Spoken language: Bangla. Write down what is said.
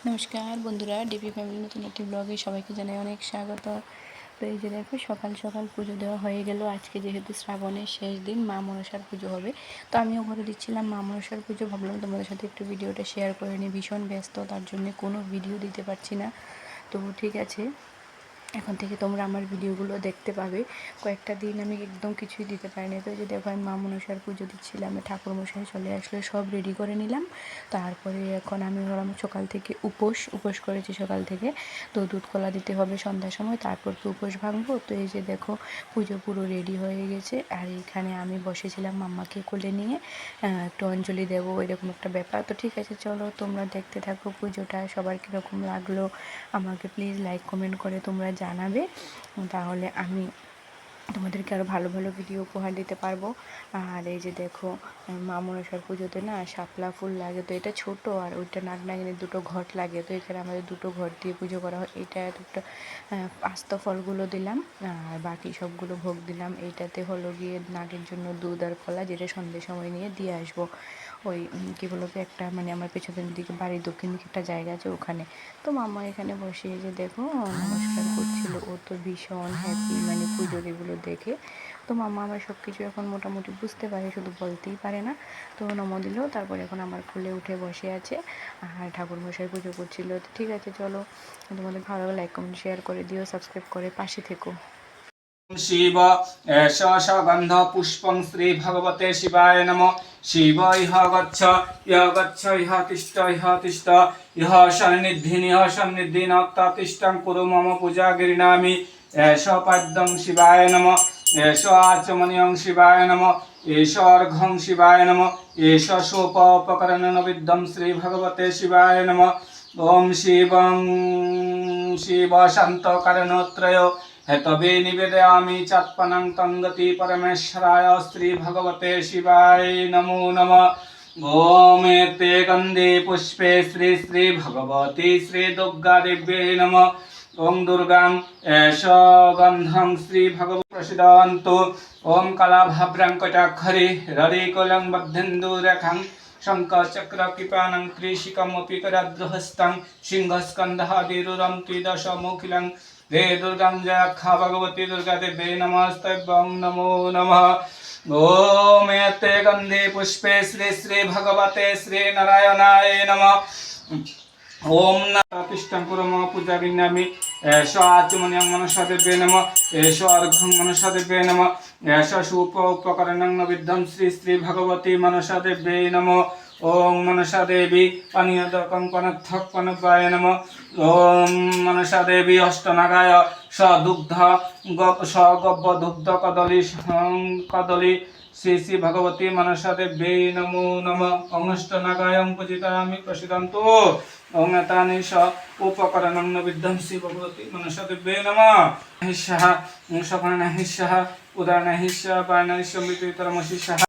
নমস্কার বন্ধুরা, ডিপি ফ্যামিলি নতুন একটি ব্লগে সবাইকে জানাই অনেক স্বাগত। তো এই যে দেখো, সকাল সকাল পুজো দেওয়া হয়ে গেল। আজকে যেহেতু শ্রাবণের শেষ দিন, মা মনসার পুজো হবে, তো আমিও ঘরে দিচ্ছিলাম মা মনসার পুজো। ভাবলাম তোমাদের সাথে একটু ভিডিওটা শেয়ার করে নিই। ভীষণ ব্যস্ত, তার জন্য কোনো ভিডিও দিতে পারছি না। তো ঠিক আছে, এখন থেকে তোমরা আমার ভিডিওগুলো দেখতে পাবে। কয়েকটা দিন আমি একদম কিছুই দিতে পারিনি। তো যে দেখো, আমি মা মনসার পুজো দিচ্ছিলাম, ঠাকুরমশাই চলে আসলে সব রেডি করে নিলাম। তারপরে এখন আমি ভাবলাম সকাল থেকে উপোস করেছি সকাল থেকে, তো দুধ কলা দিতে হবে সন্ধ্যার সময়, তারপর তো উপোস ভাঙবো। তো এই যে দেখো, পুজো পুরো রেডি হয়ে গেছে। আর এখানে আমি বসেছিলাম মাম্মাকে কোলে নিয়ে, একটু অঞ্জলি দেবো, এরকম একটা ব্যাপার। তো ঠিক আছে, চলো তোমরা দেখতে থাকো পুজোটা। সবার কীরকম লাগলো আমাকে প্লিজ লাইক কমেন্ট করে তোমরা জানাবে, তাহলে আমি তোমাদেরকে আরও ভালো ভালো ভিডিও উপহার দিতে পারবো। আর এই যে দেখো, মা মনসার পুজোতে না শাপলা ফুল লাগে, তো এটা ছোট, আর ওইটা নাগনাগিনীর দুটো ঘট লাগে। তো এখানে আমাদের দুটো ঘট দিয়ে পুজো করা হয়। এটা একটা আস্ত ফলগুলো দিলাম, আর বাকি সবগুলো ভোগ দিলাম। এইটাতে হলো গিয়ে নাগের জন্য দুধ আর কলা, যেটা সন্ধ্যের সময় নিয়ে দিয়ে আসবো। ওই কী বলো কি, একটা মানে আমার পেছনের দিকে বাড়ির দক্ষিণ দিকে একটা জায়গা আছে ওখানে। তো মাম্মা এখানে বসে যে দেখো নমস্কার করছিল। ও তো ভীষণ হ্যাপি মানে পুজোর এগুলো দেখে। তো মাম্মা আমার সব কিছু এখন মোটামুটি বুঝতে পারে, শুধু বলতেই পারে না। তো নম দিল, তারপর এখন আমার কোলে উঠে বসে আছে, আর ঠাকুরমশাই পুজো করছিল। তো ঠিক আছে, চলো তোমাদের ভালো লাগলে লাইক কমেন্ট শেয়ার করে দিও, সাবস্ক্রাইব করে পাশে থেকো। शिव एष गंध पुष्पं श्री भगवते शिवाय नमः। शिव इह गच्छ इह तिष्ठ इह सन्निधिं तिष्ठं कुरु मम पूजा गृह्णामि। एष पद्मं शिवाय नमः। एष आचमनीयं शिवाय नमः। एष अर्घं शिवाय नमः। एष सोपोपकरणविद्धं श्री भगवते शिवाय नमः। ओम शिव शान्तकरणत्रय हेतवे निवेदयामि चात्मनं तंगति परमेश्वराय श्री भगवते शिवाय नमो नमः। ओम एते गंधे पुष्पे श्री श्री भगवती श्री दुर्गा देव्यै नमः। ओम दुर्गां एष गंधं श्री भगवती प्रसीदन्तु। ओम कलाभाभ्रां कटाक्षरे ररिकुलं बद्धेन्दुरेखां शङ्खचक्र कृपानं त्रिशिखमपि कराग्रहस्तं सिंहस्कन्धादिरुरं त्रिदशमुखिलं। हे दुर्गां जयाख्या भगवती दुर्गा देव्यै नमस्तेभ्यं नमो नमः। ओम एते गंधे पुष्पे श्री श्री भगवते श्री नारायणाय नमः। ओम प्रतिष्ठं कुरु मम पूजा गृह्णामि। एष आचमनीयं मनसा देव्यै नमः। एष अर्घं मनसा देव्यै नमः। एष सोपोपकरणं नैवेद्यं श्री श्री भगवती मनसा देव्यै नमः। ओम मनसा देवी पानीयदकं पनत्थक्पनपाय नमः। ओम मनसा देवी अष्टनागाय सदुग्ध सगव्य दुग्ध कदली श्री श्री भगवती मनसा देव्यै नमो नमः। अष्टनागायं पूजितामि प्रसीदन्तु। ओम एतानि स उपकरणं नैवेद्यं श्री भगवती मनसा देव्यै नमः। हिस्सः सपनहिस्सः उदानहिस्सः पानहिस्सः मृत्युतरमहिस्सः